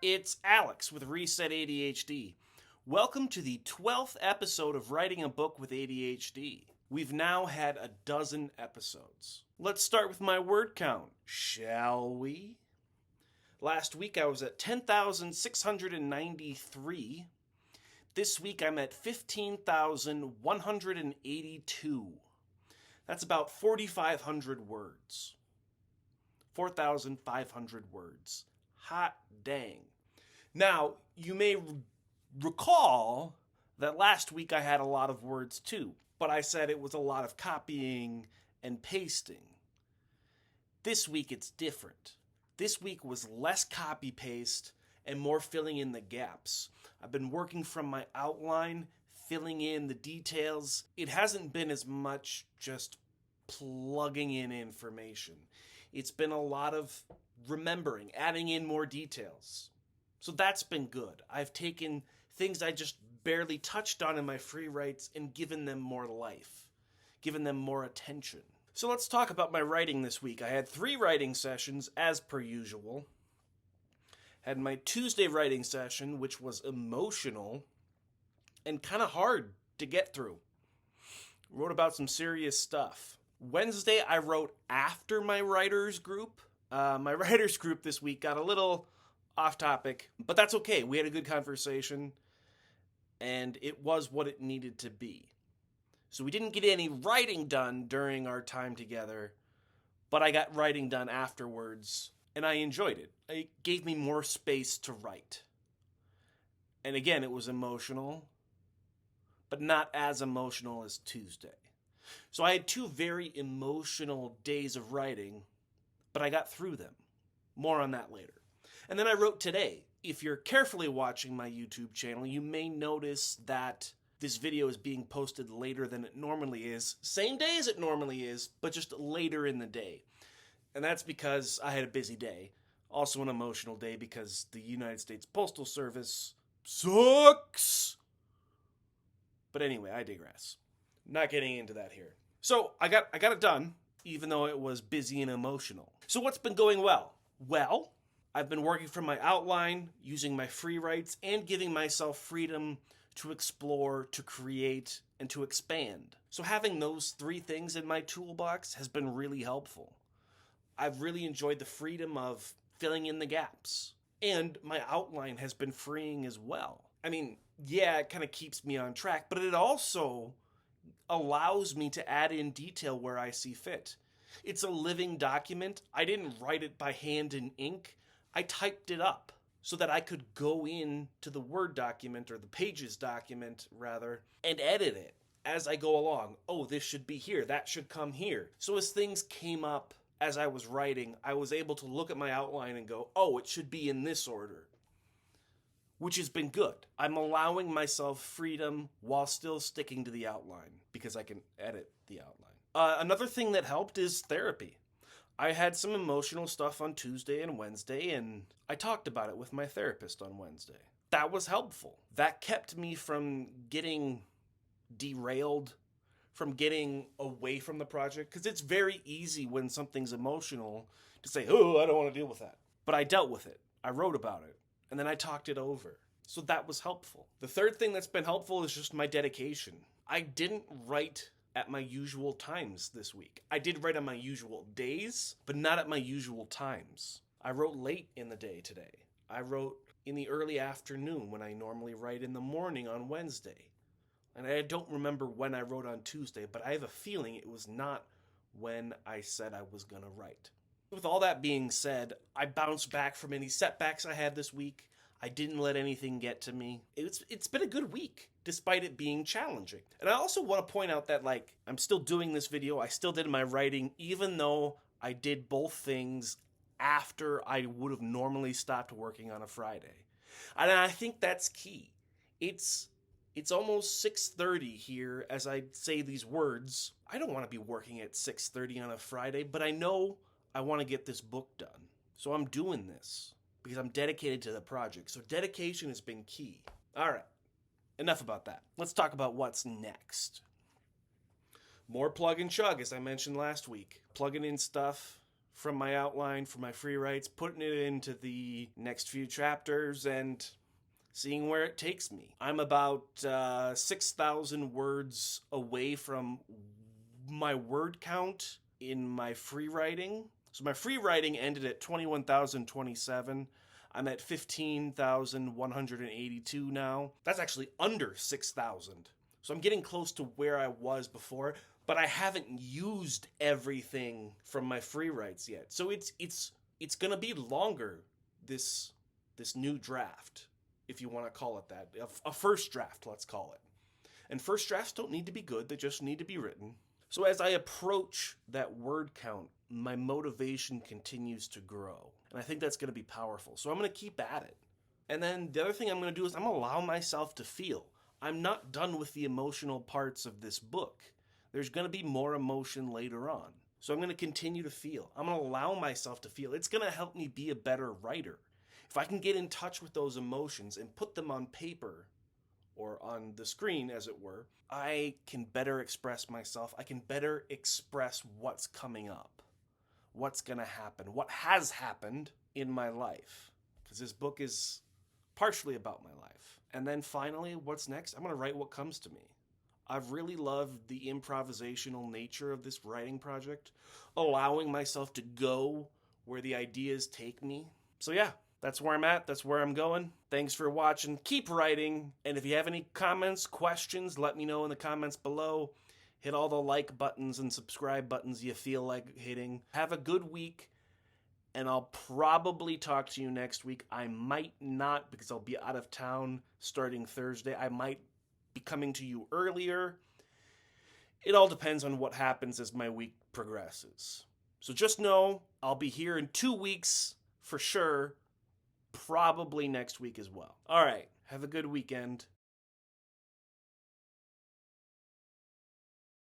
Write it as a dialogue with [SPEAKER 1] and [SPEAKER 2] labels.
[SPEAKER 1] It's Alex with Reset ADHD. Welcome to the 12th episode of Writing a Book with ADHD. We've now had a dozen episodes. Let's start with my word count, shall we? Last week I was at 10,693. This week I'm at 15,182. That's about 4,500 words. 4,500 words. Hot dang. Now, you may recall that last week I had a lot of words too, but I said it was a lot of copying and pasting. This week it's different. This week was less copy-paste and more filling in the gaps. I've been working from my outline, filling in the details. It hasn't been as much just plugging in information. It's been a lot of remembering, adding in more details. So that's been good. I've taken things I just barely touched on in my free writes and given them more life, given them more attention. So let's talk about my writing this week. I had 3 writing sessions as per usual. Had my Tuesday writing session, which was emotional and kind of hard to get through. Wrote about some serious stuff. Wednesday, I wrote after my writers group. My writers group this week got a little off topic, but that's okay. We had a good conversation, and it was what it needed to be. So we didn't get any writing done during our time together, but I got writing done afterwards, and I enjoyed it. It gave me more space to write. And again, it was emotional, but not as emotional as Tuesday. So I had 2 very emotional days of writing, but I got through them. More on that later. And then I wrote today. If you're carefully watching my YouTube channel, you may notice that this video is being posted later than it normally is. Same day as it normally is, but just later in the day. And that's because I had a busy day. Also an emotional day because the United States Postal Service sucks. But anyway, I digress. Not getting into that here. So I got it done, even though it was busy and emotional. So what's been going well? Well, I've been working from my outline, using my free writes, and giving myself freedom to explore, to create, and to expand. So having those 3 things in my toolbox has been really helpful. I've really enjoyed the freedom of filling in the gaps. And my outline has been freeing as well. I mean, yeah, it kind of keeps me on track, but it also allows me to add in detail where I see fit. It's a living document. I didn't write it by hand in ink. I typed it up so that I could go into the Word document, or the Pages document rather, and edit it as I go along. Oh, this should be here. That should come here. So as things came up as I was writing, I was able to look at my outline and go, oh, it should be in this order, which has been good. I'm allowing myself freedom while still sticking to the outline because I can edit the outline. Another thing that helped is therapy. I had some emotional stuff on Tuesday and Wednesday, and I talked about it with my therapist on Wednesday. That was helpful. That kept me from getting derailed, from getting away from the project, because it's very easy when something's emotional to say, oh, I don't want to deal with that. But I dealt with it. I wrote about it, and then I talked it over. So that was helpful. The third thing that's been helpful is just my dedication. I didn't write at my usual times this week. I did write on my usual days, but not at my usual times. I wrote late in the day today. I wrote in the early afternoon when I normally write in the morning on Wednesday. And I don't remember when I wrote on Tuesday, but I have a feeling it was not when I said I was going to write. With all that being said, I bounced back from any setbacks I had this week. I didn't let anything get to me. It's been a good week, despite it being challenging. And I also want to point out that, I'm still doing this video. I still did my writing, even though I did both things after I would have normally stopped working on a Friday. And I think that's key. It's almost 6:30 here as I say these words. I don't want to be working at 6:30 on a Friday, but I know I want to get this book done. So I'm doing this because I'm dedicated to the project. So dedication has been key. All right, enough about that. Let's talk about what's next. More plug and chug, as I mentioned last week. Plugging in stuff from my outline, from my free writes, putting it into the next few chapters, and seeing where it takes me. I'm about 6,000 words away from my word count in my free writing. So my free writing ended at 21,027. I'm at 15,182 now. That's actually under 6,000. So I'm getting close to where I was before, but I haven't used everything from my free writes yet. So it's gonna be longer, this new draft, if you want to call it that. A first draft, let's call it. And first drafts don't need to be good, they just need to be written. So as I approach that word count, my motivation continues to grow. And I think that's going to be powerful. So I'm going to keep at it. And then the other thing I'm going to do is I'm going to allow myself to feel. I'm not done with the emotional parts of this book. There's going to be more emotion later on. So I'm going to continue to feel. I'm going to allow myself to feel. It's going to help me be a better writer. If I can get in touch with those emotions and put them on paper, or on the screen, as it were, I can better express myself. I can better express what's coming up, what's going to happen, what has happened in my life. Because this book is partially about my life. And then finally, what's next? I'm going to write what comes to me. I've really loved the improvisational nature of this writing project, allowing myself to go where the ideas take me. So yeah, that's where I'm at. That's where I'm going. Thanks for watching. Keep writing. And if you have any comments, questions, let me know in the comments below. Hit all the like buttons and subscribe buttons you feel like hitting. Have a good week. And I'll probably talk to you next week. I might not, because I'll be out of town starting Thursday. I might be coming to you earlier. It all depends on what happens as my week progresses. So just know I'll be here in 2 weeks for sure. Probably next week as well. All right. Have a good weekend.